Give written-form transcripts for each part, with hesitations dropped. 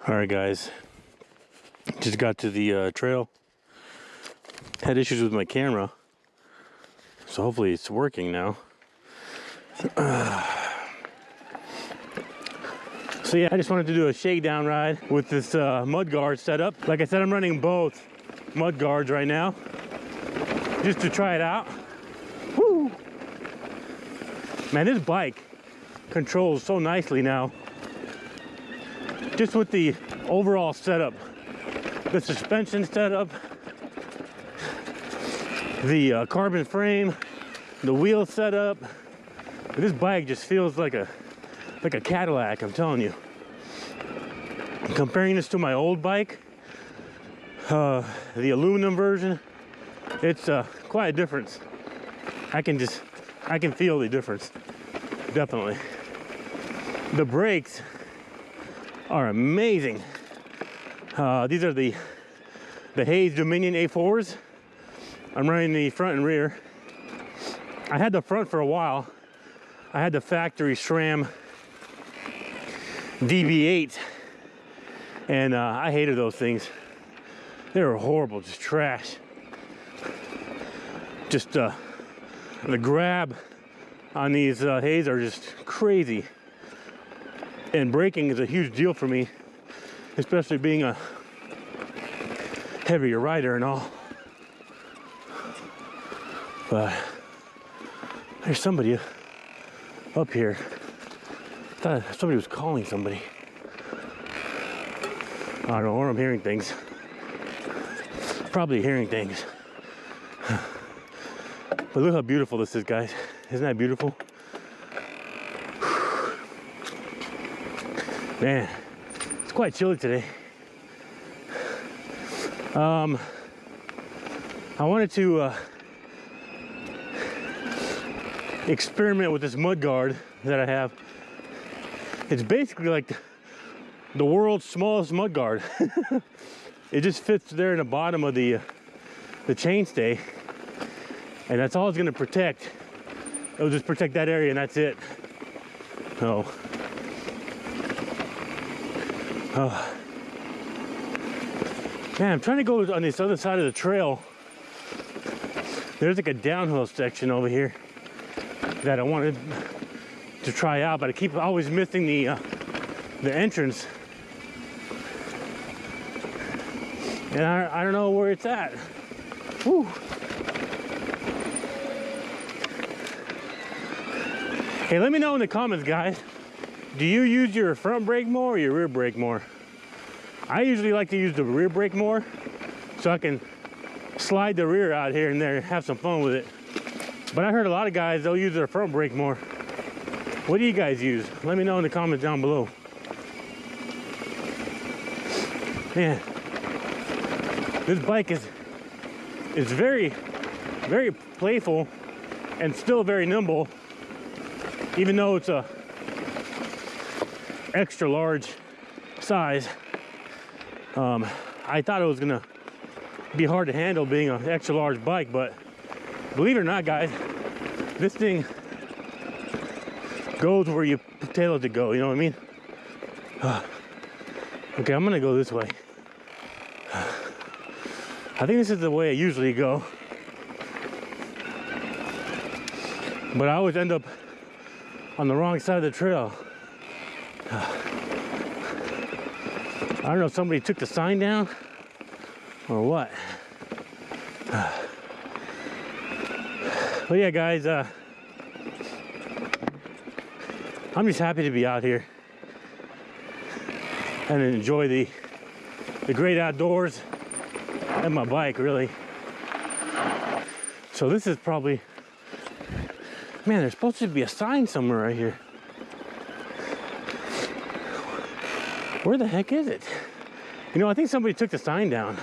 All right, guys, just got to the trail. Had issues with my camera, so hopefully it's working now. So yeah, I just wanted to do a shakedown ride with this mud guard setup. Like I said, I'm running both mud guards right now, just to try it out. Woo! Man, this bike controls so nicely now. Just with the overall setup, the suspension setup, the carbon frame, the wheel setup. This bike just feels like a Cadillac, I'm telling you. Comparing this to my old bike, the aluminum version, it's quite a difference. I can feel the difference, definitely. The brakes are amazing. These are the Hayes Dominion A4s. I'm running the front and rear. I had the front for a while. I had the factory SRAM DB8, and I hated those things. They were horrible, just trash. Just the grab on these Hayes are just crazy. And braking is a huge deal for me, especially being a heavier rider and all. But there's somebody up here. I thought somebody was calling somebody. I don't know, or I'm hearing things. Probably hearing things. But look how beautiful this is, guys. Isn't that beautiful? Man, it's quite chilly today. I wanted to experiment with this mud guard that I have. It's basically like the world's smallest mud guard. It just fits there in the bottom of the chainstay, and that's all it's going to protect. It'll just protect that area, and that's it. So, man, I'm trying to go on this other side of the trail. There's like a downhill section over here that I wanted to try out, but I keep always missing the entrance, and I don't know where it's at. Whew. Hey, let me know in the comments, guys. Do you use your front brake more or your rear brake more? I usually like to use the rear brake more, so I can slide the rear out here and there and have some fun with it. But I heard a lot of guys, they'll use their front brake more. What do you guys use? Let me know in the comments down below. Man, this bike is very, very playful and still very nimble, even though it's a extra large size. I thought it was gonna be hard to handle being an extra large bike, but believe it or not, guys, this thing goes where you tell it to go, you know what I mean? Okay, I'm gonna go this way. I think this is the way I usually go, but I always end up on the wrong side of the trail. I don't know if somebody took the sign down or what. But yeah, guys, I'm just happy to be out here and enjoy the great outdoors and my bike, really. So this is probably, man, there's supposed to be a sign somewhere right here. Where the heck is it? You know, I think somebody took the sign down,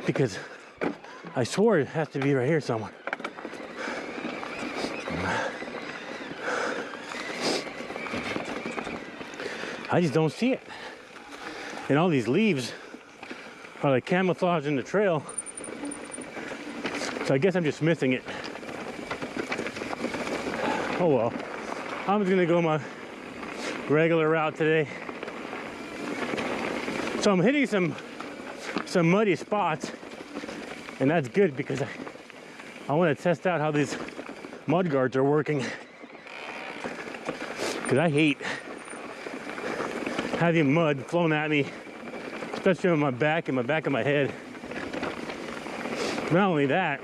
because I swore it has to be right here somewhere. I just don't see it. And all these leaves are like camouflage in the trail. So I guess I'm just missing it. Oh well. I'm just gonna go my regular route today. So I'm hitting some muddy spots, and that's good because I want to test out how these mud guards are working. Because I hate having mud flown at me, especially on my back and the back of my head. Not only that,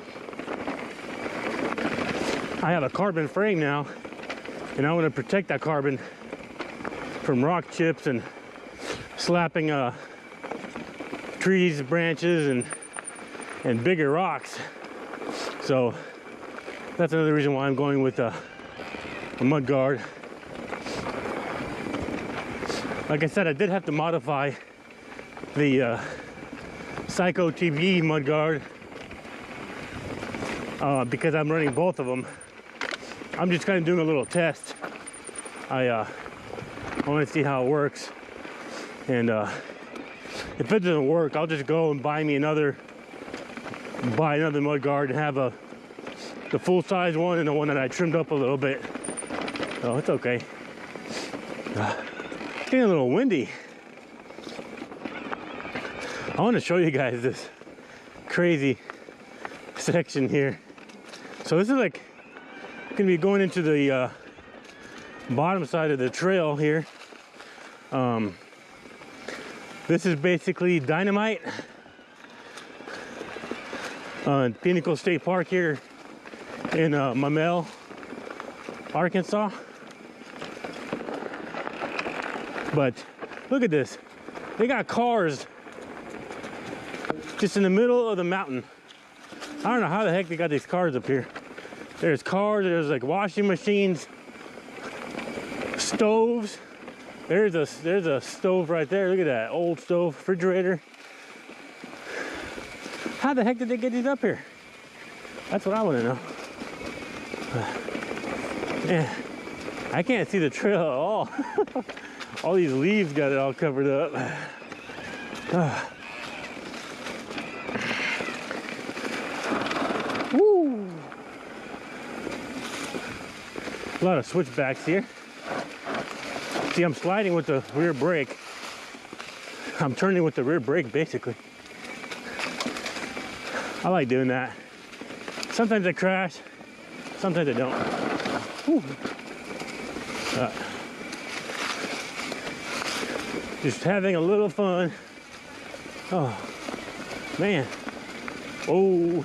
I have a carbon frame now, and I want to protect that carbon from rock chips and slapping trees, branches, and bigger rocks. So that's another reason why I'm going with a mud guard. Like I said, I did have to modify the Psycho TV mud guard because I'm running both of them. I'm just kind of doing a little test. I want to see how it works, and if it doesn't work, I'll just go and buy another mud guard and have the full size one and the one that I trimmed up a little bit. So it's okay. It's getting a little windy. I want to show you guys this crazy section here. So this is like gonna be going into the bottom side of the trail here. This is basically dynamite. Pinacle State Park here in Mamel, Arkansas. But look at this. They got cars just in the middle of the mountain. I don't know how the heck they got these cars up here. There's cars, there's like washing machines, stoves. There's a stove right there. Look at that old stove, refrigerator. How the heck did they get these up here? That's what I want to know. Yeah, I can't see the trail at all. All these leaves got it all covered up. Woo! A lot of switchbacks here. See, I'm sliding with the rear brake. I'm turning with the rear brake, basically. I like doing that. Sometimes I crash, sometimes I don't. Just having a little fun. Oh, man. Oh,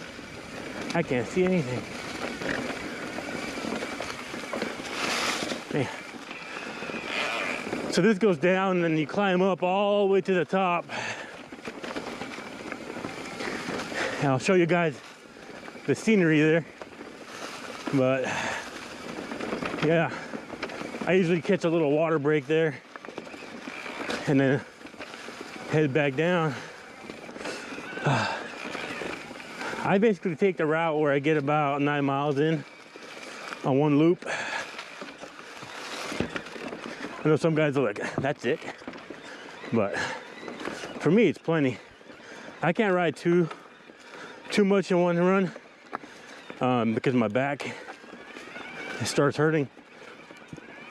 I can't see anything. Man. So this goes down and then you climb up all the way to the top. And I'll show you guys the scenery there. But yeah, I usually catch a little water break there and then head back down. I basically take the route where I get about 9 miles in on one loop. I know some guys are like, that's it. But for me, it's plenty. I can't ride too much in one run because my back starts hurting.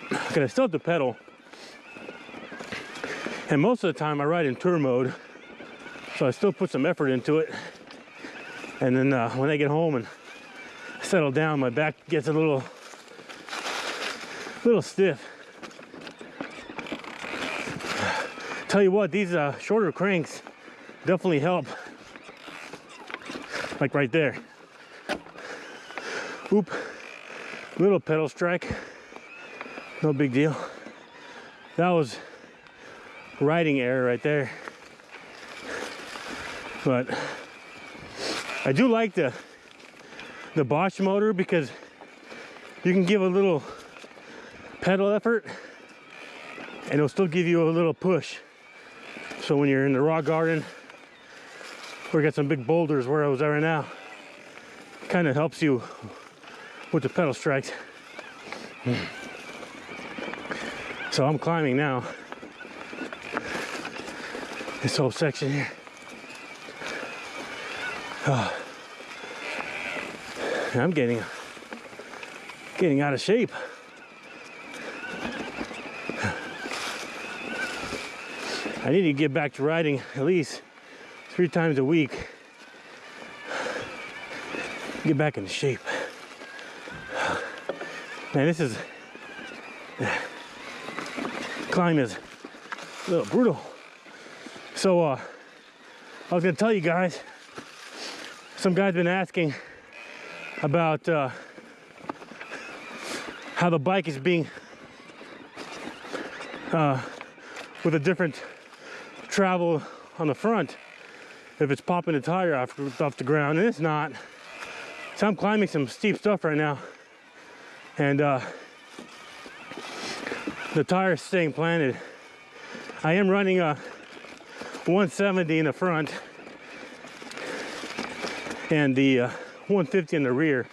Because I still have to pedal. And most of the time I ride in tour mode. So I still put some effort into it. And then when I get home and settle down, my back gets a little stiff. Tell you what, these shorter cranks definitely help. Like right there. Oop. Little pedal strike. No big deal. That was riding error right there. But I do like the Bosch motor because you can give a little pedal effort and it'll still give you a little push. So when you're in the rock garden, we got some big boulders where I was at right now, kind of helps you with the pedal strikes. So I'm climbing now this whole section here. I'm getting out of shape. I need to get back to riding at least 3 times a week. Get back into shape. Man, this is climb is a little brutal. So I was gonna tell you guys, some guy's been asking about how the bike is being with a different travel on the front, if it's popping the tire off the ground, and it's not. So I'm climbing some steep stuff right now, and the tire is staying planted. I am running a 170 in the front and the 150 in the rear.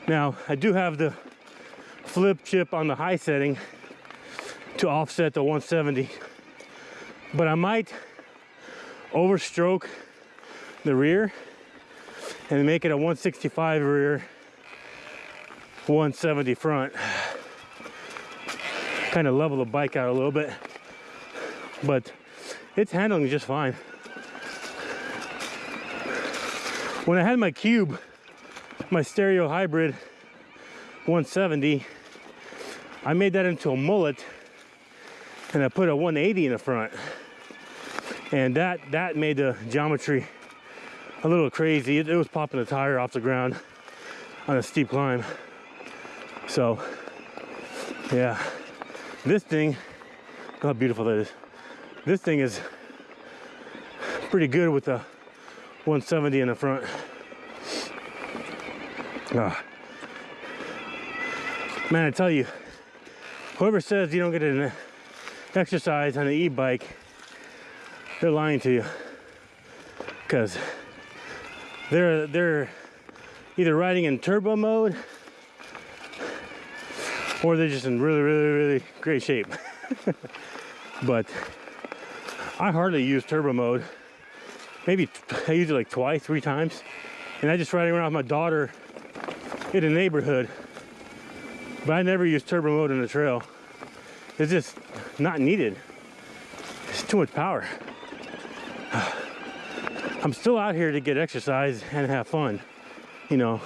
Now I do have the flip chip on the high setting to offset the 170, but I might overstroke the rear and make it a 165 rear, 170 front. Kind of level the bike out a little bit, but it's handling just fine. When I had my Cube, my stereo hybrid 170, I made that into a mullet and I put a 180 in the front, and that made the geometry a little crazy. It was popping the tire off the ground on a steep climb. So yeah, this thing, look how beautiful that is. This thing is pretty good with the 170 in the front. Man, I tell you, whoever says you don't get an exercise on an e-bike, they're lying to you, because they're either riding in turbo mode or they're just in really great shape. But I hardly use turbo mode. Maybe I use it like twice, 3 times, and I just riding around with my daughter in the neighborhood. But I never use turbo mode in the trail. It's just not needed. It's too much power. I'm still out here to get exercise and have fun. You know,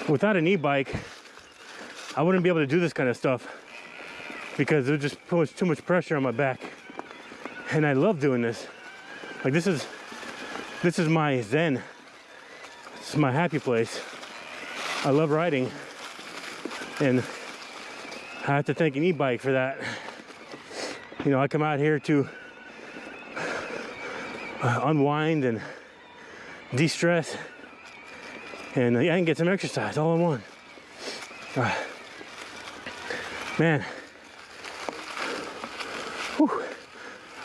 without an e-bike, I wouldn't be able to do this kind of stuff because it would just put too much pressure on my back. And I love doing this. Like this is my zen. This is my happy place. I love riding, and I have to thank an e-bike for that. You know, I come out here to unwind and de-stress, and I can get some exercise all in one. Man, whew.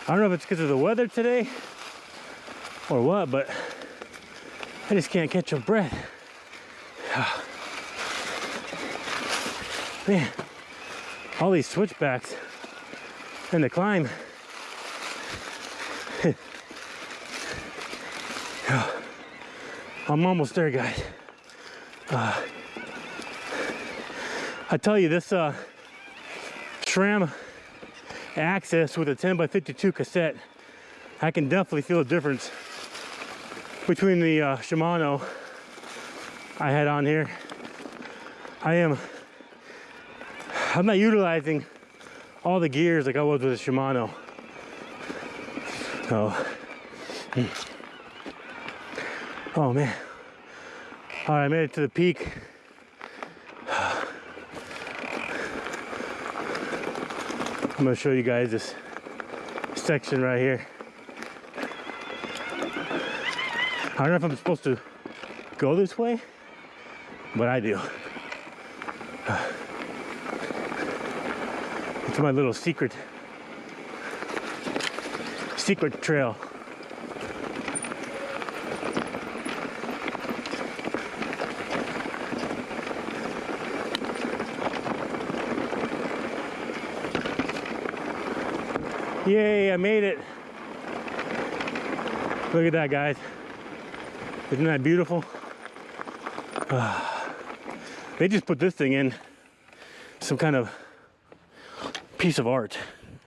I don't know if it's because of the weather today or what, but I just can't catch a breath. Man, all these switchbacks and the climb. I'm almost there, guys. I tell you, this SRAM Access with a 10x52 cassette, I can definitely feel a difference between the Shimano I had on here. I'm not utilizing all the gears like I was with the Shimano. Oh man. All right, I made it to the peak. I'm gonna show you guys this section right here. I don't know if I'm supposed to go this way, but I do. It's my little secret trail. Yay, I made it. Look at that, guys. Isn't that beautiful? They just put this thing in some kind of piece of art.